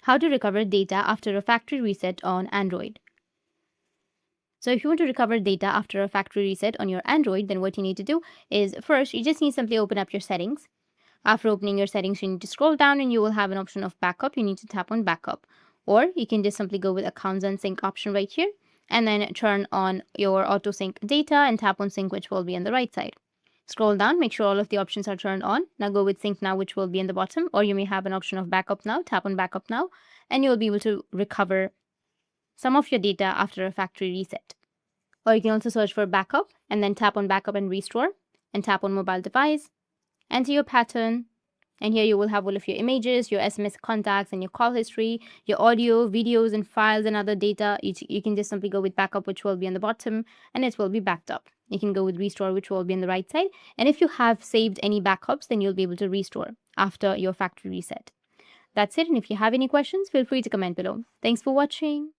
how to recover data after a factory reset on Android. So if you want to recover data after a factory reset on your Android, then what you need to do is first, you just need to simply open up your settings. After opening your settings, you need to scroll down and you will have an option of backup. You need to tap on backup. Or you can just simply go with accounts and sync option right here and then turn on your auto sync data and tap on sync, which will be on the right side. Scroll down, make sure all of the options are turned on. Now go with sync now, which will be in the bottom, or you may have an option of backup now. Tap on backup now and you'll be able to recover some of your data after a factory reset. Or you can also search for backup and then tap on backup and restore and tap on mobile device, enter your pattern, and here you will have all of your images, your SMS contacts, and your call history, your audio, videos, and files and other data. You can just simply go with backup, which will be on the bottom, and it will be backed up. You can go with restore, which will be on the right side. And if you have saved any backups, then you'll be able to restore after your factory reset. That's it. And if you have any questions, feel free to comment below. Thanks for watching.